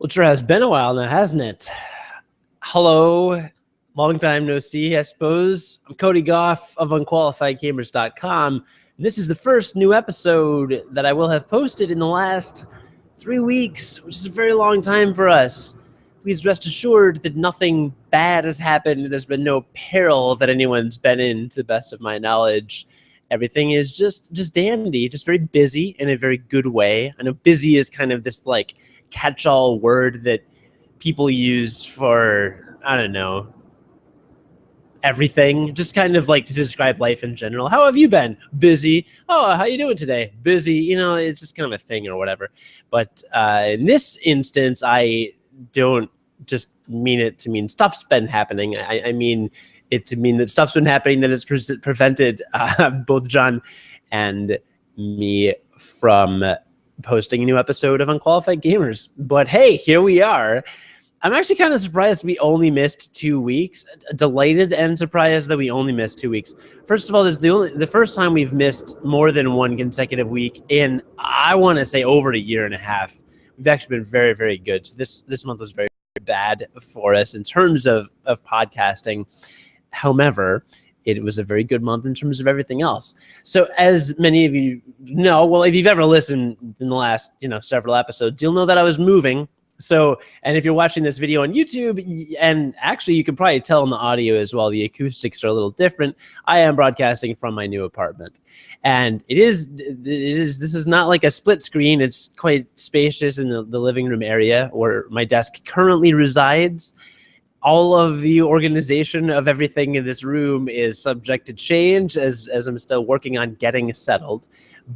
Well, it sure has been a while now, hasn't it? Hello, long time no see, I suppose. I'm Cody Goff of unqualifiedgamers.com. And this is the first new episode that I will have posted in the last 3 weeks, which is a very long time for us. Please rest assured that nothing bad has happened. There's been no peril that anyone's been in, to the best of my knowledge. Everything is just dandy, just very busy in a very good way. I know busy is kind of this like catch-all word that people use for, I don't know, everything, just kind of like to describe life in general. How have you been? Busy. Oh, how you doing today? Busy. You know, it's just kind of a thing or whatever. But in this instance, I don't just mean it to mean stuff's been happening. I mean it to mean that stuff's been happening that has prevented both John and me from posting a new episode of Unqualified Gamers. But hey, here we are. I'm actually kind of surprised we only missed 2 weeks. Delighted and surprised that we only missed 2 weeks. First of all, this is the first time we've missed more than one consecutive week in, I want to say, over a year and a half. We've actually been very, very good. So this month was very bad for us in terms of podcasting. However, it was a very good month in terms of everything else. So as many of you know, well, if you've ever listened in the last, several episodes, you'll know that I was moving. So, and if you're watching this video on YouTube, and actually you can probably tell in the audio as well, the acoustics are a little different. I am broadcasting from my new apartment, and this is not like a split screen. It's quite spacious in the living room area where my desk currently resides. All of the organization of everything in this room is subject to change as I'm still working on getting settled.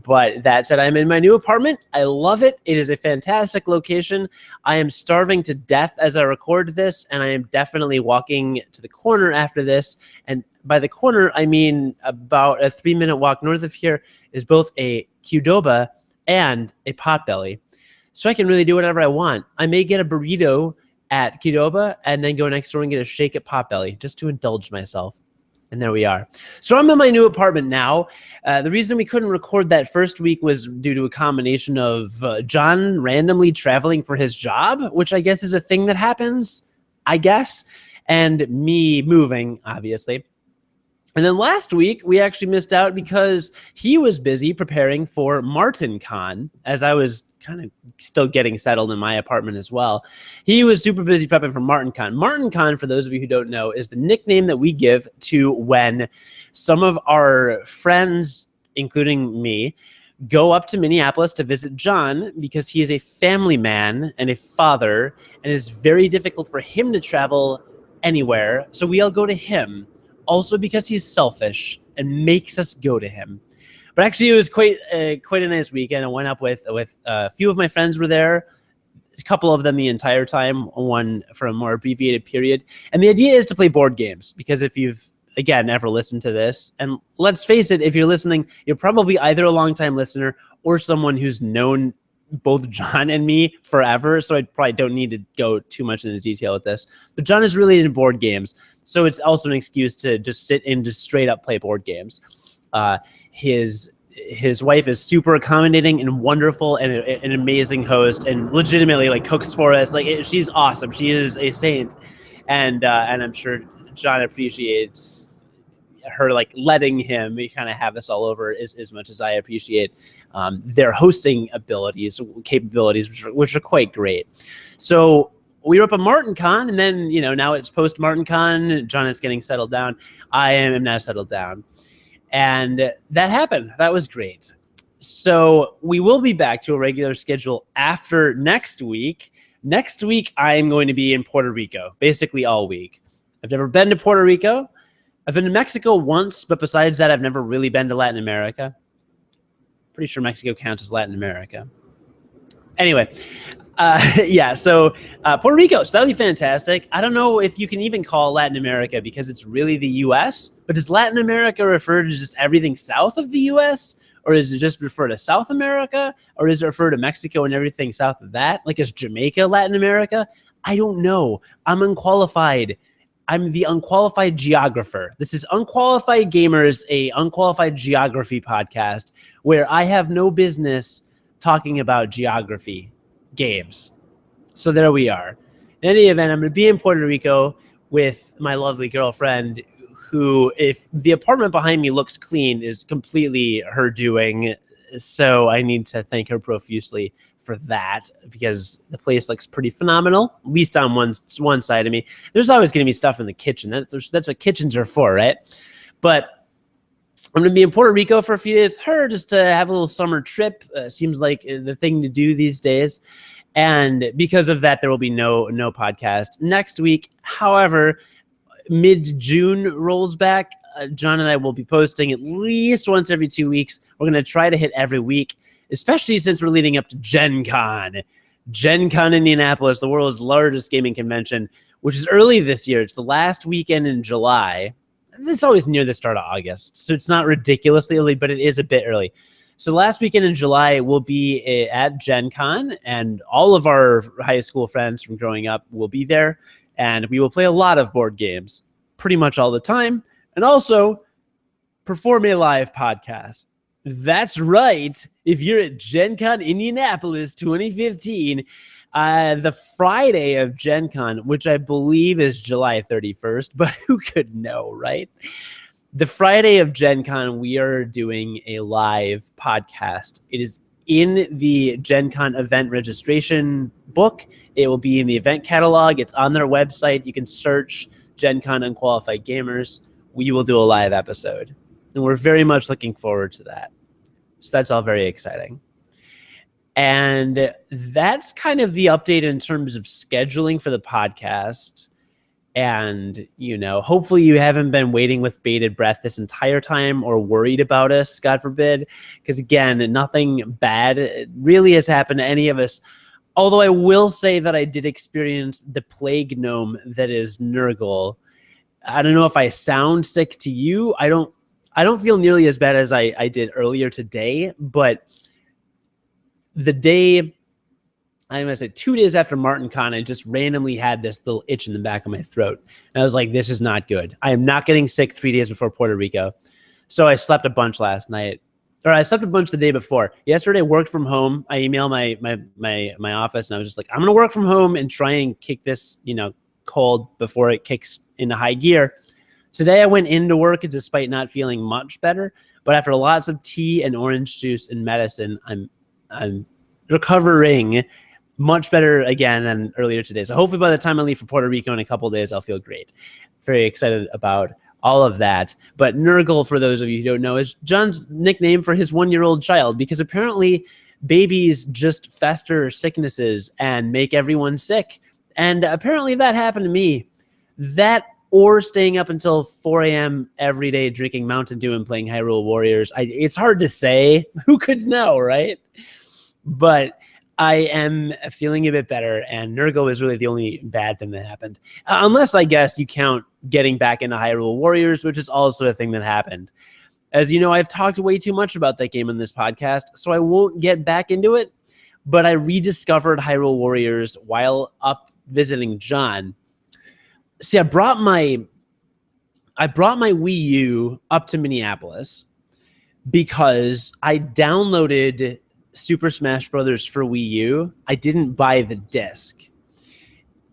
But that said, I'm in my new apartment. I love it. It is a fantastic location. I am starving to death as I record this, and I am definitely walking to the corner after this. And by the corner, I mean about a 3-minute walk north of here is both a Qdoba and a Potbelly. So I can really do whatever I want. I may get a burrito at Qdoba and then go next door and get a shake at Potbelly just to indulge myself. And there we are. So I'm in my new apartment now. The reason we couldn't record that first week was due to a combination of John randomly traveling for his job, which I guess is a thing that happens, I guess, and me moving, obviously. And then last week, we actually missed out because he was busy preparing for MartinCon, as I was kind of still getting settled in my apartment as well. He was super busy prepping for MartinCon. MartinCon, for those of you who don't know, is the nickname that we give to when some of our friends, including me, go up to Minneapolis to visit John because he is a family man and a father, and it is very difficult for him to travel anywhere. So we all go to him. Also because he's selfish and makes us go to him. But actually, it was quite a nice weekend. I went up with a few of my friends were there, a couple of them the entire time, one for a more abbreviated period. And the idea is to play board games because if you've, again, ever listened to this, and let's face it, if you're listening, you're probably either a longtime listener or someone who's known both John and me forever, so I probably don't need to go too much into detail with this. But John is really into board games, so it's also an excuse to just sit and just straight up play board games. His wife is super accommodating and wonderful and an amazing host and legitimately like cooks for us. Like she's awesome. She is a saint, and I'm sure John appreciates her like letting him kind of have us all over as much as I appreciate their hosting capabilities, which are quite great. So we were up at MartinCon, and then, now it's post MartinCon. John is getting settled down. I am now settled down. And that happened. That was great. So we will be back to a regular schedule after next week. Next week, I'm going to be in Puerto Rico, basically all week. I've never been to Puerto Rico. I've been to Mexico once, but besides that, I've never really been to Latin America. Pretty sure Mexico counts as Latin America. Anyway, so Puerto Rico, so that'll be fantastic. I don't know if you can even call Latin America because it's really the U.S., but does Latin America refer to just everything south of the U.S., or is it just refer to South America, or does it refer to Mexico and everything south of that? Like, is Jamaica Latin America? I don't know. I'm unqualified. I'm the unqualified geographer. This is Unqualified Gamers, a unqualified geography podcast where I have no business talking about geography games. So there we are. In any event, I'm going to be in Puerto Rico with my lovely girlfriend, who, if the apartment behind me looks clean, is completely her doing. So I need to thank her profusely for that, because the place looks pretty phenomenal, at least on one side of me. There's always going to be stuff in the kitchen. That's what kitchens are for, right? But I'm going to be in Puerto Rico for a few days with her, just to have a little summer trip. Seems like the thing to do these days. And because of that, there will be no podcast next week. However, mid-June rolls back. John and I will be posting at least once every 2 weeks. We're going to try to hit every week, especially since we're leading up to Gen Con. Gen Con Indianapolis, the world's largest gaming convention, which is early this year. It's the last weekend in July. It's always near the start of August, so it's not ridiculously early, but it is a bit early. So last weekend in July, we'll be at Gen Con, and all of our high school friends from growing up will be there, and we will play a lot of board games pretty much all the time, and also perform a live podcast. That's right. If you're at Gen Con Indianapolis 2015, the Friday of Gen Con, which I believe is July 31st, but who could know, right? The Friday of Gen Con, we are doing a live podcast. It is in the Gen Con event registration book. It will be in the event catalog. It's on their website. You can search Gen Con Unqualified Gamers. We will do a live episode, and we're very much looking forward to that. So that's all very exciting. And that's kind of the update in terms of scheduling for the podcast. And, hopefully you haven't been waiting with bated breath this entire time or worried about us, God forbid. Because, again, nothing bad really has happened to any of us. Although I will say that I did experience the plague gnome that is Nurgle. I don't know if I sound sick to you. I don't feel nearly as bad as I did earlier today. But the day... I'm going to say 2 days after Martin Con, I just randomly had this little itch in the back of my throat. And I was like, this is not good. I am not getting sick 3 days before Puerto Rico. So I slept a bunch last night. Or I slept a bunch the day before. Yesterday, I worked from home. I emailed my office, and I was just like, I'm going to work from home and try and kick this, cold before it kicks into high gear. Today, I went into work despite not feeling much better. But after lots of tea and orange juice and medicine, I'm recovering much better again than earlier today. So hopefully by the time I leave for Puerto Rico in a couple of days, I'll feel great. Very excited about all of that. But Nurgle, for those of you who don't know, is John's nickname for his 1-year-old child, because apparently babies just fester sicknesses and make everyone sick. And apparently that happened to me. That, or staying up until 4 a.m. every day drinking Mountain Dew and playing Hyrule Warriors. It's hard to say. Who could know, right? But I am feeling a bit better, and Nurgle is really the only bad thing that happened. Unless, I guess, you count getting back into Hyrule Warriors, which is also a thing that happened. As you know, I've talked way too much about that game in this podcast, so I won't get back into it. But I rediscovered Hyrule Warriors while up visiting John. See, I brought my Wii U up to Minneapolis because I downloaded Super Smash Brothers for Wii U. I didn't buy the disc.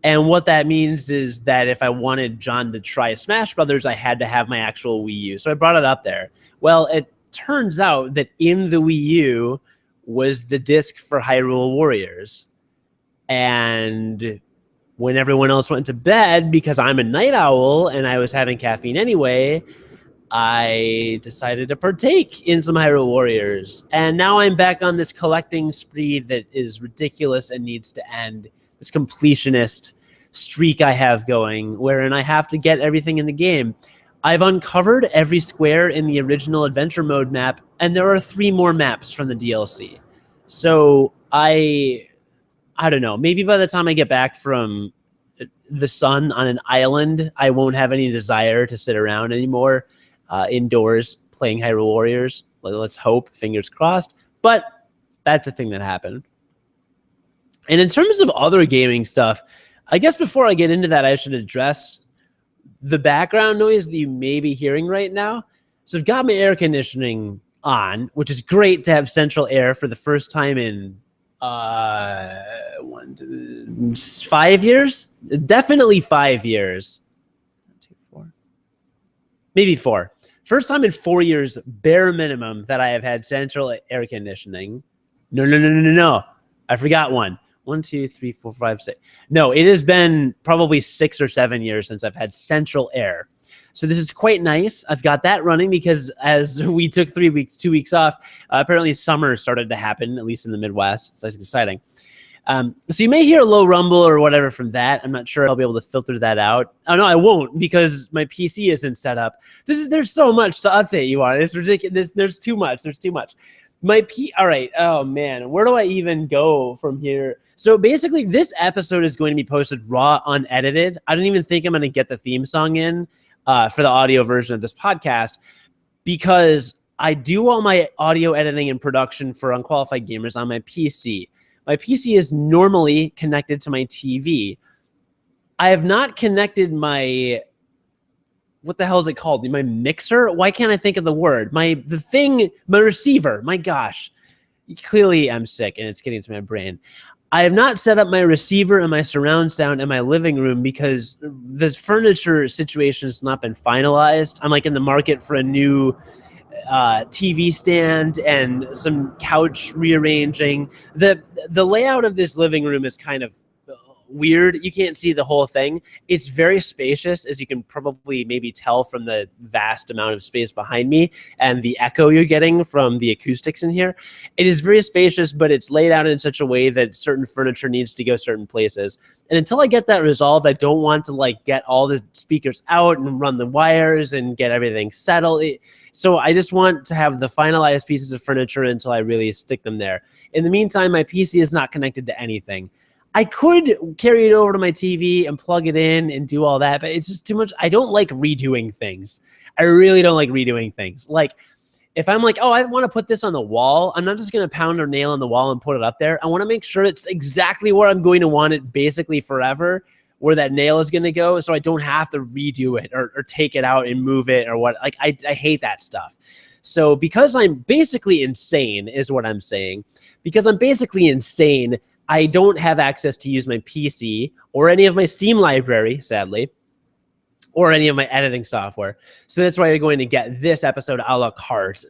And what that means is that if I wanted John to try Smash Brothers, I had to have my actual Wii U. So I brought it up there. Well, it turns out that in the Wii U was the disc for Hyrule Warriors. And when everyone else went to bed, because I'm a night owl and I was having caffeine anyway, I decided to partake in some Hyrule Warriors. And now I'm back on this collecting spree that is ridiculous and needs to end. This completionist streak I have going, wherein I have to get everything in the game. I've uncovered every square in the original Adventure Mode map, and there are 3 more maps from the DLC. So I don't know. Maybe by the time I get back from the sun on an island, I won't have any desire to sit around anymore. Indoors playing Hyrule Warriors. Let's hope, fingers crossed. But that's the thing that happened. And in terms of other gaming stuff, I guess before I get into that, I should address the background noise that you may be hearing right now. So I've got my air conditioning on, which is great to have central air for the first time in 5 years, definitely 5 years. 2, 4, maybe 4. First time in 4 years, bare minimum, that I have had central air conditioning. No. I forgot one. 1, 2, 3, 4, 5, 6. No, it has been probably 6 or 7 years since I've had central air. So this is quite nice. I've got that running because as we took 2 weeks off, apparently summer started to happen, at least in the Midwest. So it's exciting. So you may hear a low rumble or whatever from that. I'm not sure I'll be able to filter that out. Oh no, I won't, because my PC isn't set up. There's so much to update you on. It's ridiculous. There's too much. All right. Oh man, where do I even go from here? So basically, this episode is going to be posted raw, unedited. I don't even think I'm going to get the theme song in for the audio version of this podcast, because I do all my audio editing and production for Unqualified Gamers on my PC. My PC is normally connected to my TV. I have not connected my, what the hell is it called? My mixer? Why can't I think of the word? My receiver. My gosh. Clearly I'm sick and it's getting to my brain. I have not set up my receiver and my surround sound in my living room because the furniture situation has not been finalized. I'm like in the market for a new TV stand and some couch rearranging. The layout of this living room is kind of weird. You can't see the whole thing. It's very spacious, as you can probably maybe tell from the vast amount of space behind me and the echo you're getting from the acoustics in here. It is very spacious, but it's laid out in such a way that certain furniture needs to go certain places. And until I get that resolved, I don't want to like get all the speakers out and run the wires and get everything settled. So I just want to have the finalized pieces of furniture until I really stick them there. In the meantime, my PC is not connected to anything. I could carry it over to my TV and plug it in and do all that, but it's just too much. I don't like redoing things. I really don't like redoing things. Like, if I'm like, oh, I want to put this on the wall, I'm not just going to pound or nail on the wall and put it up there. I want to make sure it's exactly where I'm going to want it basically forever, where that nail is going to go, so I don't have to redo it or take it out and move it or what. Like, I hate that stuff. So because I'm basically insane is what I'm saying. Because I'm basically insane, I don't have access to use my PC or any of my Steam library, sadly, or any of my editing software. So that's why you're going to get this episode a la carte.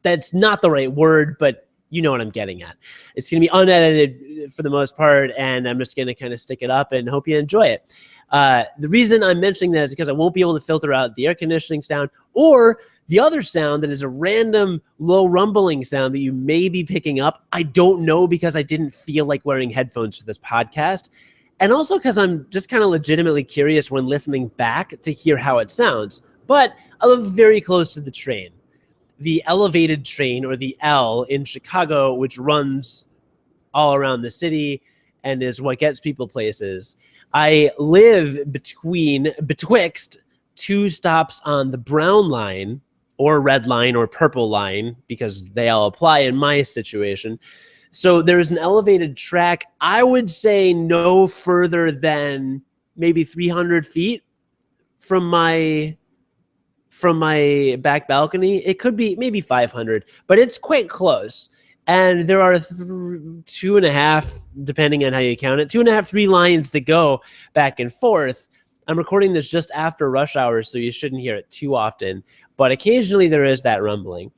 That's not the right word, but you know what I'm getting at. It's going to be unedited for the most part, and I'm just going to kind of stick it up and hope you enjoy it. The reason I'm mentioning that is because I won't be able to filter out the air conditioning sound or the other sound that is a random low rumbling sound that you may be picking up. I don't know, because I didn't feel like wearing headphones for this podcast. And also because I'm just kind of legitimately curious when listening back to hear how it sounds. But I live very close to the train. The elevated train, or the L in Chicago, which runs all around the city and is what gets people places. I live betwixt 2 stops on the brown line, or red line, or purple line, because they all apply in my situation. So there is an elevated track, I would say no further than maybe 300 feet from my back balcony. It could be maybe 500, but it's quite close. And there are 2.5, depending on how you count it, 2.5, 3 lines that go back and forth. I'm recording this just after rush hour, so you shouldn't hear it too often. But occasionally there is that rumbling.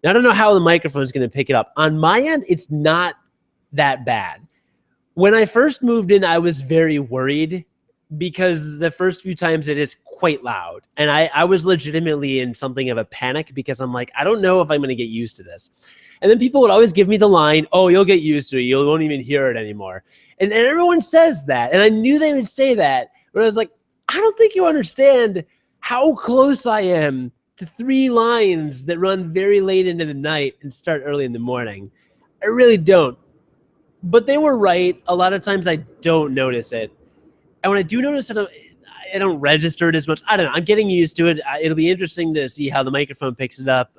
Now, I don't know how the microphone is going to pick it up. On my end, it's not that bad. When I first moved in, I was very worried because the first few times it is quite loud. And I was legitimately in something of a panic because I'm like, I don't know if I'm going to get used to this. And then people would always give me the line, oh, you'll get used to it. You won't even hear it anymore. And everyone says that. And I knew they would say that. But I was like, I don't think you understand how close I am to 3 lines that run very late into the night and start early in the morning. I really don't. But they were right. A lot of times I don't notice it. And when I do notice it, I don't register it as much. I don't know. I'm getting used to it. It'll be interesting to see how the microphone picks it up.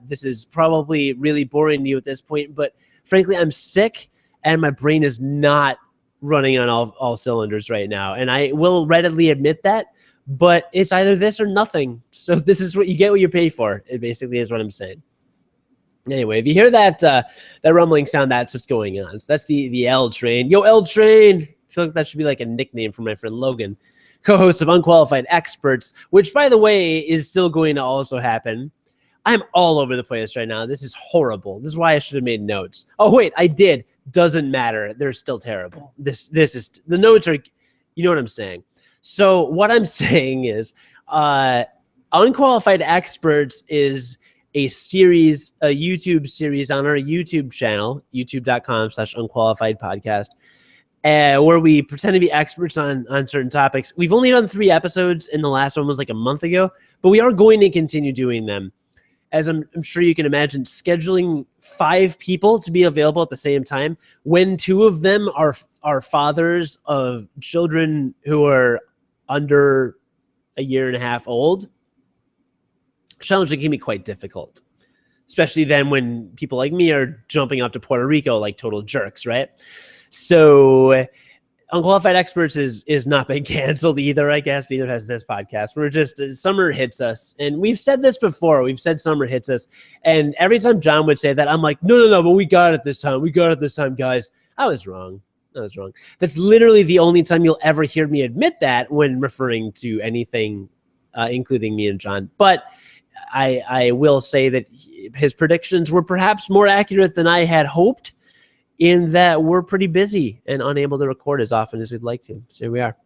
This is probably really boring to you at this point, but frankly, I'm sick and my brain is not running on all cylinders right now. And I will readily admit that, but it's either this or nothing. So this is what you get, what you pay for. It basically is what I'm saying. Anyway, if you hear that rumbling sound, that's what's going on. So that's the L train. Yo, L train. I feel like that should be like a nickname for my friend Logan, co-host of Unqualified Experts, which, by the way, is still going to also happen. I'm all over the place right now. This is horrible. This is why I should have made notes. Oh, wait, I did. Doesn't matter. They're still terrible. This is, the notes are, you know what I'm saying. So what I'm saying is Unqualified Experts is a series, a YouTube series on our YouTube channel, youtube.com/unqualified podcast, where we pretend to be experts on certain topics. We've only done 3 episodes, and the last one was like a month ago, but we are going to continue doing them. As I'm sure you can imagine, scheduling 5 people to be available at the same time when 2 of them are fathers of children who are under a year and a half old, challenging can be quite difficult, especially then when people like me are jumping off to Puerto Rico like total jerks, right? So Unqualified Experts is not been canceled either, I guess. Neither has this podcast. We're just, summer hits us. And we've said this before. We've said summer hits us. And every time John would say that, I'm like, no, but we got it this time. We got it this time, guys. I was wrong. That's literally the only time you'll ever hear me admit that when referring to anything, including me and John. But I will say that his predictions were perhaps more accurate than I had hoped, in that we're pretty busy and unable to record as often as we'd like to. So here we are.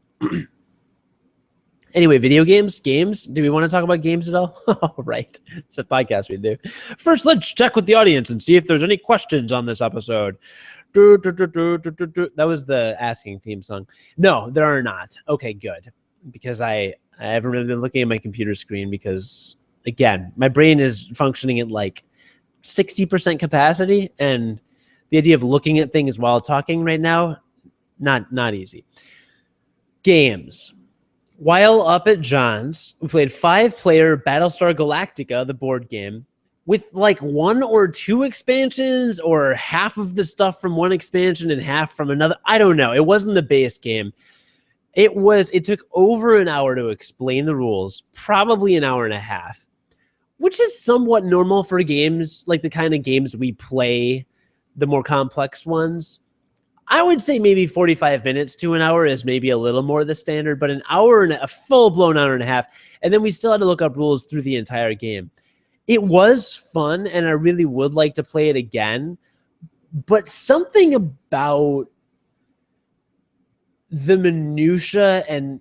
Anyway, video games. Do we want to talk about games at all? Oh, right. It's a podcast we do. First, let's check with the audience and see if there's any questions on this episode. That was the asking theme song. No, there are not. Okay, good. Because I haven't really been looking at my computer screen because, again, my brain is functioning at like 60% capacity, and the idea of looking at things while talking right now, not easy. Games. While up at John's, we played 5-player Battlestar Galactica, the board game, with like 1 or 2 expansions, or half of the stuff from one expansion and half from another. I don't know. It wasn't the base game. It took over an hour to explain the rules, probably an hour and a half, which is somewhat normal for games like the kind of games we play, the more complex ones. I would say maybe 45 minutes to an hour is maybe a little more the standard, but an hour and a full-blown hour and a half, and then we still had to look up rules through the entire game. It was fun, and I really would like to play it again, but something about the minutia, and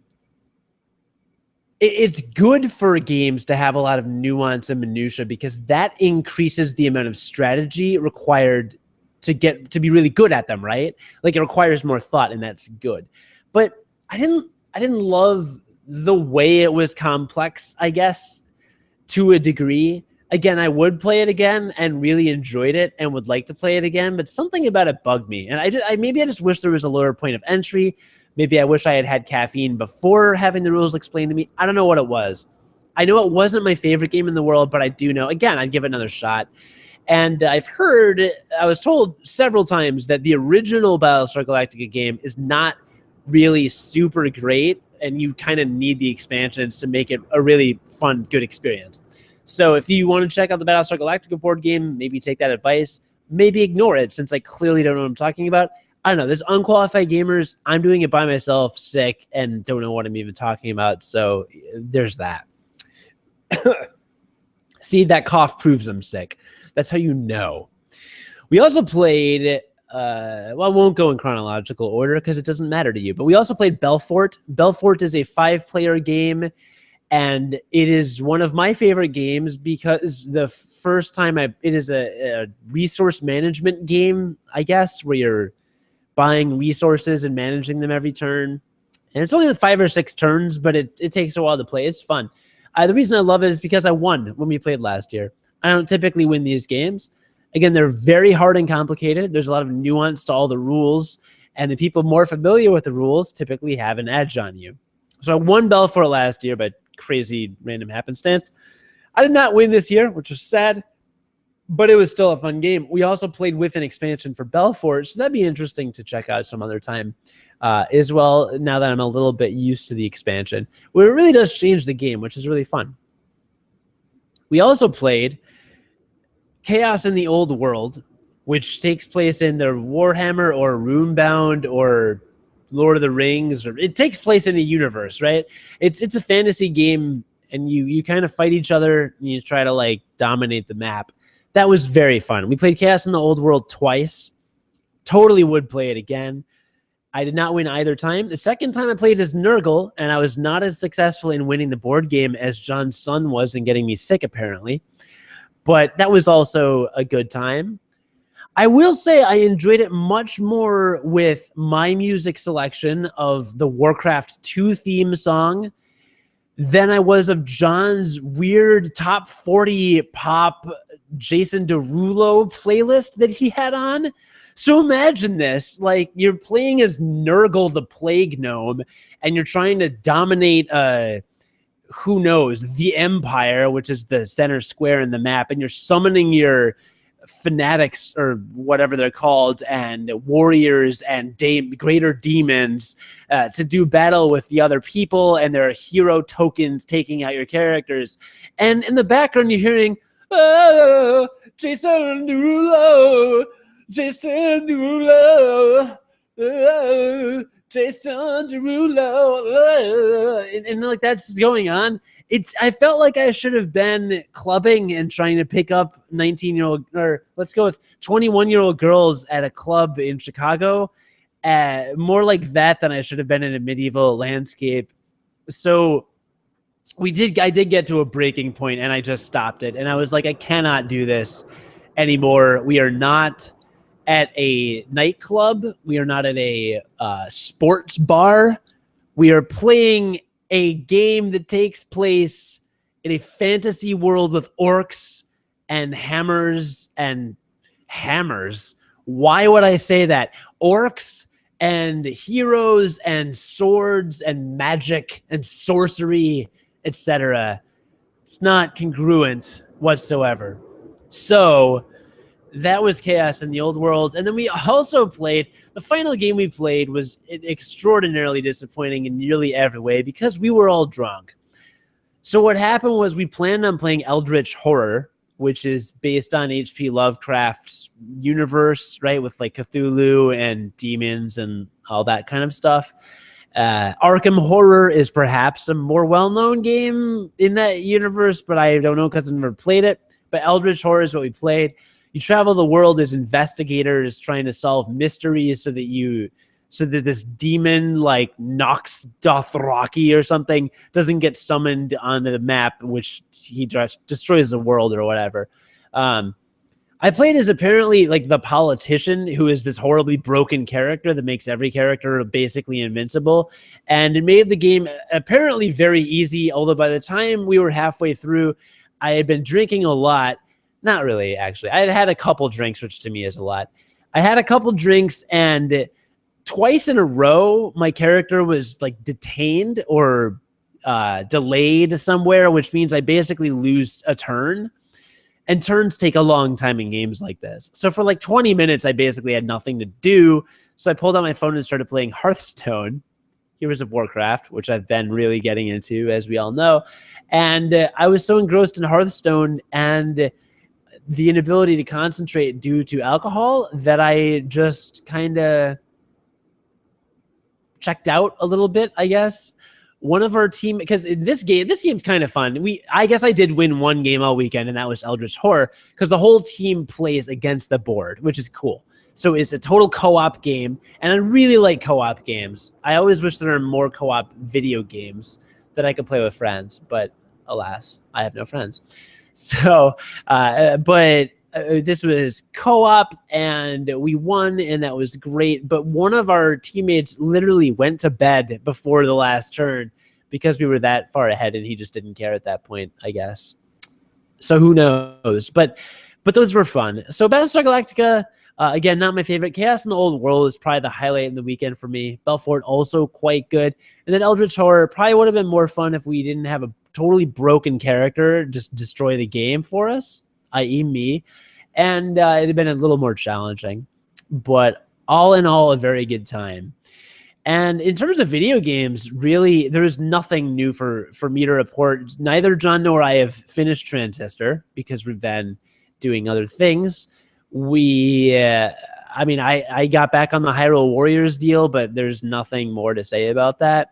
it's good for games to have a lot of nuance and minutia, because that increases the amount of strategy required to be really good at them, right? Like, it requires more thought, and that's good. But I didn't love the way it was complex, I guess, to a degree. Again, I would play it again and really enjoyed it and would like to play it again, but something about it bugged me. And maybe I just wish there was a lower point of entry. Maybe I wish I had caffeine before having the rules explained to me. I don't know what it was. I know it wasn't my favorite game in the world, but I do know, again, I'd give it another shot. And I was told several times that the original Battlestar Galactica game is not really super great, and you kind of need the expansions to make it a really fun, good experience. So if you want to check out the Battlestar Galactica board game, maybe take that advice, maybe ignore it, since I clearly don't know what I'm talking about. I don't know. This Unqualified Gamers, I'm doing it by myself, sick, and don't know what I'm even talking about. So there's that. See, that cough proves I'm sick. That's how you know. We also played, I won't go in chronological order because it doesn't matter to you, but we also played Belfort. Belfort is a 5-player game, and it is one of my favorite games because the first time it is a resource management game, I guess, where you're buying resources and managing them every turn. And it's only 5 or 6 turns, but it takes a while to play. It's fun. The reason I love it is because I won when we played last year. I don't typically win these games. Again, they're very hard and complicated. There's a lot of nuance to all the rules, and the people more familiar with the rules typically have an edge on you. So I won Belfort last year by crazy random happenstance. I did not win this year, which was sad, but it was still a fun game. We also played with an expansion for Belfort, so that'd be interesting to check out some other time as well, now that I'm a little bit used to the expansion, where it really does change the game, which is really fun. We also played Chaos in the Old World, which takes place in the Warhammer or Runebound or Lord of the Rings, or it takes place in a universe, right? It's a fantasy game, and you kind of fight each other and you try to like dominate the map. That was very fun. We played Chaos in the Old World twice. Totally would play it again. I did not win either time. The second time I played as Nurgle, and I was not as successful in winning the board game as John's son was in getting me sick, apparently. But that was also a good time. I will say I enjoyed it much more with my music selection of the Warcraft 2 theme song than I was of John's weird top 40 pop Jason Derulo playlist that he had on. So imagine this, like you're playing as Nurgle the Plague Gnome and you're trying to dominate, who knows, the Empire, which is the center square in the map, and you're summoning your fanatics or whatever they're called and warriors and greater demons to do battle with the other people, and there are hero tokens taking out your characters. And in the background you're hearing, oh, Jason Derulo, Jason Derulo, oh, Jason Derulo, and like that's going on. I felt like I should have been clubbing and trying to pick up 19-year-old, or let's go with 21-year-old girls at a club in Chicago. More like that than I should have been in a medieval landscape. So I did get to a breaking point and I just stopped it. And I was like, I cannot do this anymore. We are not at a nightclub. We are not at a sports bar. We are playing a game that takes place in a fantasy world with orcs and hammers and hammers. Why would I say that? Orcs and heroes and swords and magic and sorcery, etc. It's not congruent whatsoever. So that was Chaos in the Old World. And then we also played, the final game we played was extraordinarily disappointing in nearly every way because we were all drunk. So what happened was we planned on playing Eldritch Horror, which is based on H.P. Lovecraft's universe, right? With like Cthulhu and demons and all that kind of stuff. Arkham Horror is perhaps a more well-known game in that universe, but I don't know because I've never played it. But Eldritch Horror is what we played. You travel the world as investigators trying to solve mysteries so that this demon like Nox Dothraki or something doesn't get summoned onto the map, which he just destroys the world or whatever. I played as apparently like the politician, who is this horribly broken character that makes every character basically invincible. And it made the game apparently very easy, although by the time we were halfway through, I had been drinking a lot. Not really, actually. I had had a couple drinks, which to me is a lot. I had a couple drinks, and twice in a row, my character was like detained or delayed somewhere, which means I basically lose a turn. And turns take a long time in games like this. So for like 20 minutes, I basically had nothing to do. So I pulled out my phone and started playing Hearthstone, Heroes of Warcraft, which I've been really getting into, as we all know. And I was so engrossed in Hearthstone and the inability to concentrate due to alcohol that I just kind of checked out a little bit, I guess. One of our team, because this game's kind of fun. I guess I did win one game all weekend, and that was Eldritch Horror, because the whole team plays against the board, which is cool. So it's a total co-op game, and I really like co-op games. I always wish there were more co-op video games that I could play with friends, but alas, I have no friends. So, but this was co-op, and we won, and that was great. But one of our teammates literally went to bed before the last turn because we were that far ahead, and he just didn't care at that point, I guess. So who knows? But those were fun. So Battlestar Galactica, again, not my favorite. Chaos in the Old World is probably the highlight in the weekend for me. Belfort also quite good. And then Eldritch Horror probably would have been more fun if we didn't have a totally broken character just destroy the game for us, i.e. me. And it'd have been a little more challenging. But all in all, a very good time. And in terms of video games, really, there's nothing new for me to report. Neither John nor I have finished Transistor because we've been doing other things. I got back on the Hyrule Warriors deal, but there's nothing more to say about that.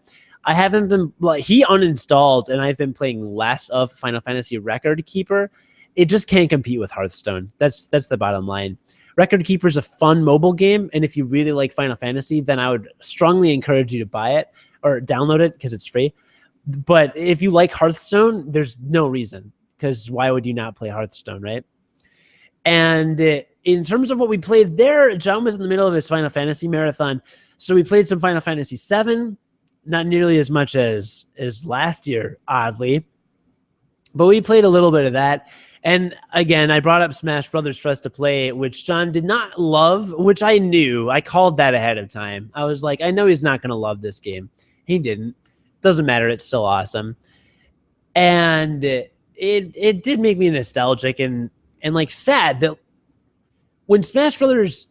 I haven't been he uninstalled, and I've been playing less of Final Fantasy Record Keeper. It just can't compete with Hearthstone. That's the bottom line. Record Keeper is a fun mobile game, and if you really like Final Fantasy, then I would strongly encourage you to buy it or download it because it's free. But if you like Hearthstone, there's no reason, because why would you not play Hearthstone, right? And in terms of what we played there, John was in the middle of his Final Fantasy marathon, so we played some Final Fantasy VII. Not nearly as much as last year, oddly. But we played a little bit of that. And again, I brought up Smash Brothers for us to play, which John did not love, which I knew. I called that ahead of time. I was like, I know he's not going to love this game. He didn't. Doesn't matter. It's still awesome. And it did make me nostalgic and like sad that when Smash Brothers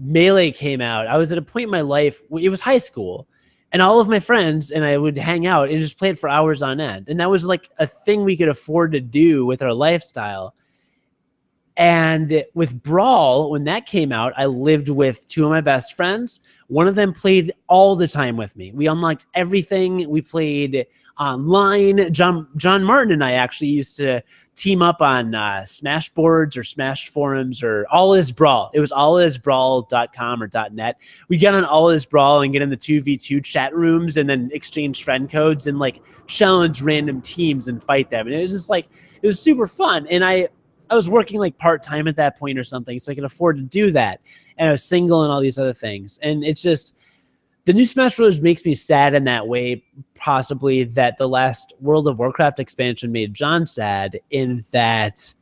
Melee came out, I was at a point in my life, it was high school. And all of my friends and I would hang out and just play it for hours on end. And that was like a thing we could afford to do with our lifestyle. And with Brawl, when that came out, I lived with two of my best friends. One of them played all the time with me. We unlocked everything. We played online. John Martin and I actually used to team up on Smash boards or Smash forums or All Is Brawl. It was allisbrawl.com or .net. We'd get on All Is Brawl and get in the 2v2 chat rooms and then exchange friend codes and like challenge random teams and fight them. And it was just like, it was super fun. And I was working like part-time at that point or something, so I could afford to do that. And I was single and all these other things. And it's just, the new Smash Bros. Makes me sad in that way, possibly, that the last World of Warcraft expansion made John sad, in that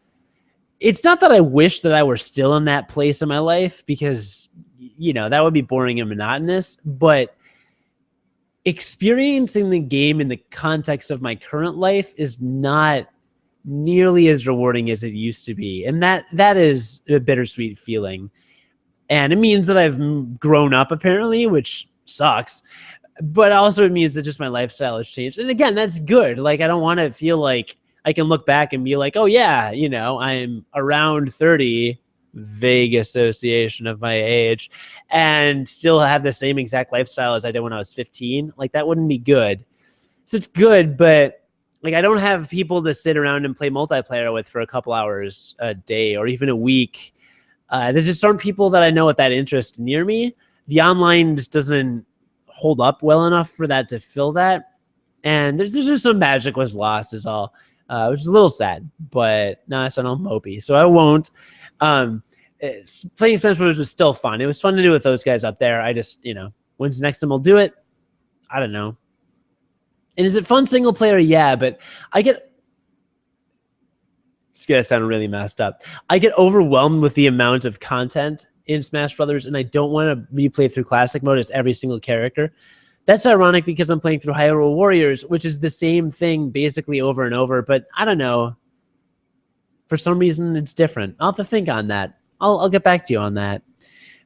it's not that I wish that I were still in that place in my life, because, you know, that would be boring and monotonous, but experiencing the game in the context of my current life is not nearly as rewarding as it used to be. And that is a bittersweet feeling. And it means that I've grown up, apparently, which sucks, but also it means that just my lifestyle has changed. And again, that's good. Like, I don't want to feel like I can look back and be like, oh yeah, you know, I'm around 30, vague association of my age, and still have the same exact lifestyle as I did when I was 15. Like, that wouldn't be good. So it's good, but like, I don't have people to sit around and play multiplayer with for a couple hours a day or even a week. There's just aren't people that I know with that interest near me. The online just doesn't hold up well enough for that to fill that. And there's just some magic was lost is all, which is a little sad, but no, it's not mopey, so I won't. Playing Smash Bros. Was still fun. It was fun to do with those guys up there. I just, you know, when's the next time we'll do it? I don't know. And is it fun single player? Yeah, but it's going to sound really messed up. I get overwhelmed with the amount of content in Smash Brothers, and I don't want to replay through classic mode as every single character. That's ironic because I'm playing through Hyrule Warriors, which is the same thing basically over and over, but I don't know. For some reason, it's different. I'll have to think on that. I'll get back to you on that.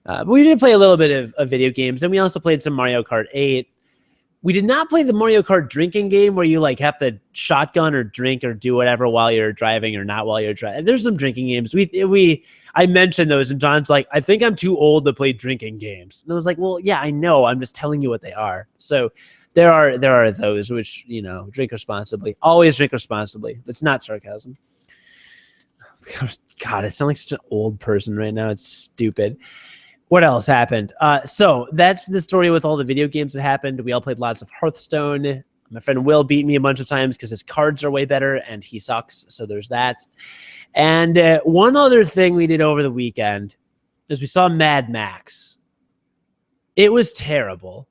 But we did play a little bit of video games, and we also played some Mario Kart 8. We did not play the Mario Kart drinking game where you like have to shotgun or drink or do whatever while you're driving or not while you're driving. There's some drinking games. I mentioned those, and John's like, I think I'm too old to play drinking games. And I was like, well, yeah, I know. I'm just telling you what they are. So there are those which, you know, drink responsibly. Always drink responsibly. It's not sarcasm. God, I sound like such an old person right now. It's stupid. What else happened? So that's the story with all the video games that happened. We all played lots of Hearthstone. My friend Will beat me a bunch of times because his cards are way better and he sucks. So there's that. And one other thing we did over the weekend is we saw Mad Max. It was terrible.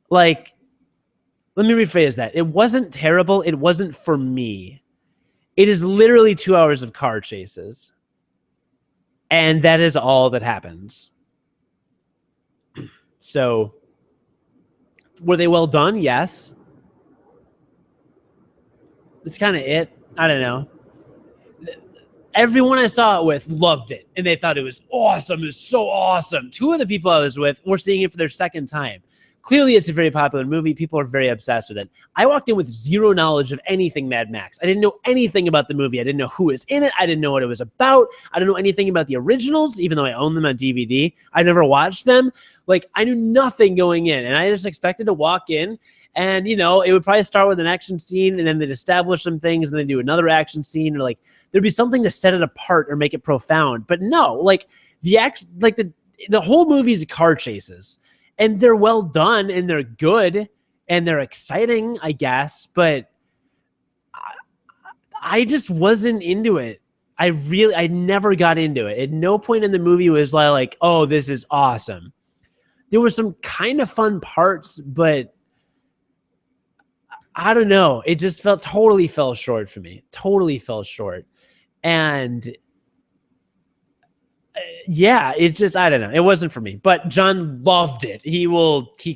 Like, let me rephrase that. It wasn't terrible. It wasn't for me. It is literally 2 hours of car chases. And that is all that happens. So, were they well done? Yes. That's kind of it. I don't know. Everyone I saw it with loved it, and they thought it was awesome. It was so awesome. Two of the people I was with were seeing it for their second time. Clearly, it's a very popular movie. People are very obsessed with it. I walked in with zero knowledge of anything Mad Max. I didn't know anything about the movie. I didn't know who was in it. I didn't know what it was about. I didn't know anything about the originals, even though I own them on DVD. I never watched them. Like, I knew nothing going in, and I just expected to walk in, and, you know, it would probably start with an action scene, and then they'd establish some things, and then do another action scene, or, like, there'd be something to set it apart or make it profound. But no, like, the whole movie's car chases, and they're well done, and they're good, and they're exciting, I guess, but I just wasn't into it. I never got into it. At no point in the movie was like, oh, this is awesome. There were some kind of fun parts, but I don't know. It just totally fell short for me. Totally fell short. And yeah, it just, I don't know. It wasn't for me, but John loved it. He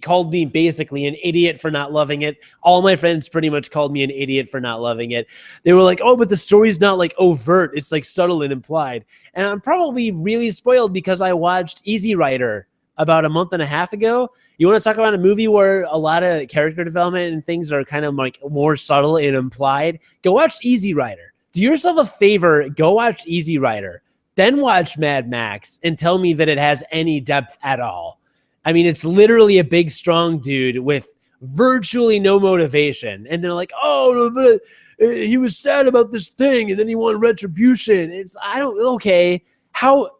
called me basically an idiot for not loving it. All my friends pretty much called me an idiot for not loving it. They were like, oh, but the story's not like overt. It's like subtle and implied. And I'm probably really spoiled because I watched Easy Rider about a month and a half ago. You want to talk about a movie where a lot of character development and things are kind of like more subtle and implied? Go watch Easy Rider. Do yourself a favor. Go watch Easy Rider. Then watch Mad Max and tell me that it has any depth at all. I mean, it's literally a big, strong dude with virtually no motivation. And they're like, oh, but he was sad about this thing, and then he wanted retribution. Okay. How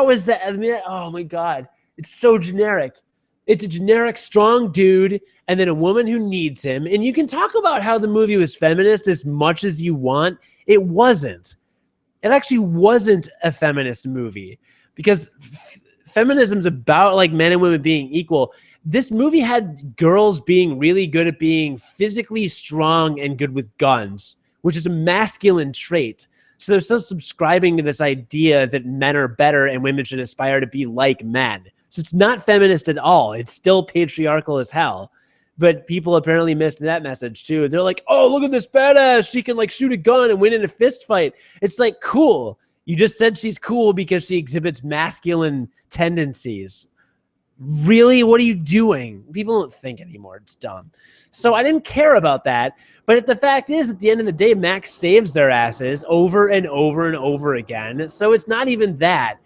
is that? I mean, oh my God. It's so generic. It's a generic, strong dude, and then a woman who needs him. And you can talk about how the movie was feminist as much as you want. It wasn't. It actually wasn't a feminist movie, because feminism's about like men and women being equal. This movie had girls being really good at being physically strong and good with guns, which is a masculine trait. So they're still subscribing to this idea that men are better and women should aspire to be like men. So it's not feminist at all. It's still patriarchal as hell. But people apparently missed that message too. They're like, oh, look at this badass. She can like shoot a gun and win in a fist fight. It's like, cool. You just said she's cool because she exhibits masculine tendencies. Really? What are you doing? People don't think anymore. It's dumb. So I didn't care about that. But the fact is, at the end of the day, Max saves their asses over and over and over again. So it's not even that.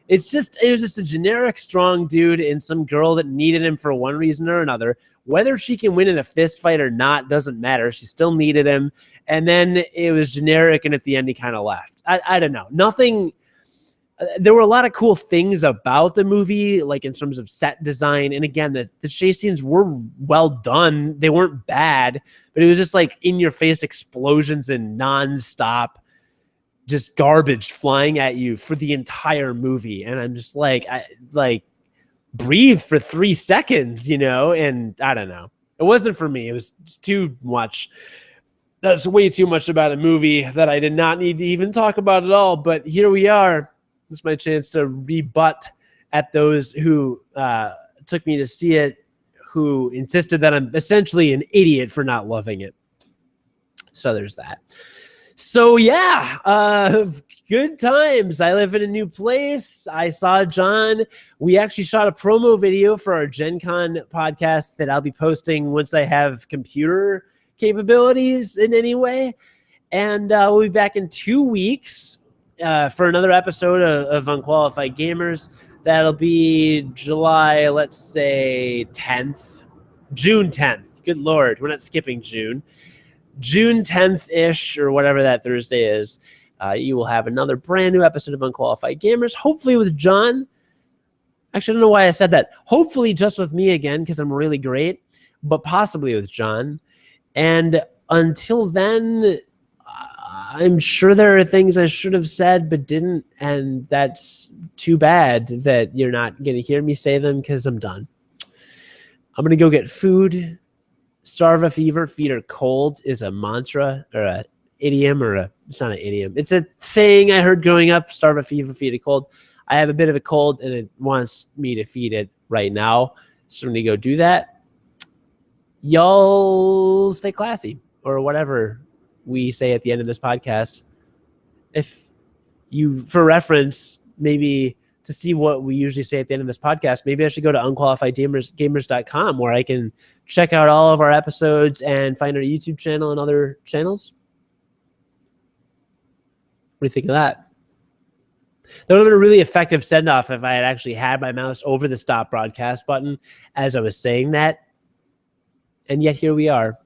It was just a generic strong dude and some girl that needed him for one reason or another. Whether she can win in a fist fight or not doesn't matter. She still needed him. And then it was generic, and at the end he kind of left. I don't know. Nothing. There were a lot of cool things about the movie, like in terms of set design. And again, the chase scenes were well done. They weren't bad, but it was just like in-your-face explosions and nonstop just garbage flying at you for the entire movie. And I'm just like, breathe for 3 seconds, you know? And I don't know. It wasn't for me. It was just too much. That's way too much about a movie that I did not need to even talk about at all. But here we are. This is my chance to rebut at those who took me to see it, who insisted that I'm essentially an idiot for not loving it. So there's that. So yeah, good times. I live in a new place. I saw John. We actually shot a promo video for our Gen Con podcast that I'll be posting once I have computer capabilities in any way. And we'll be back in 2 weeks for another episode of Unqualified Gamers. That'll be July, let's say 10th, June 10th. Good Lord, we're not skipping June. June 10th-ish, or whatever that Thursday is, you will have another brand new episode of Unqualified Gamers, hopefully with John. Actually, I don't know why I said that. Hopefully just with me again, because I'm really great, but possibly with John. And until then, I'm sure there are things I should have said but didn't, and that's too bad that you're not going to hear me say them because I'm done. I'm going to go get food. Starve a fever, feet are cold is a mantra or an idiom it's not an idiom. It's a saying I heard growing up, starve a fever, feed it cold. I have a bit of a cold and it wants me to feed it right now. So I'm going to go do that. Y'all stay classy, or whatever we say at the end of this podcast. If you, for reference, maybe to see what we usually say at the end of this podcast, maybe I should go to unqualifiedgamers.com where I can check out all of our episodes and find our YouTube channel and other channels. What do you think of that? That would have been a really effective send-off if I had actually had my mouse over the stop broadcast button as I was saying that. And yet here we are.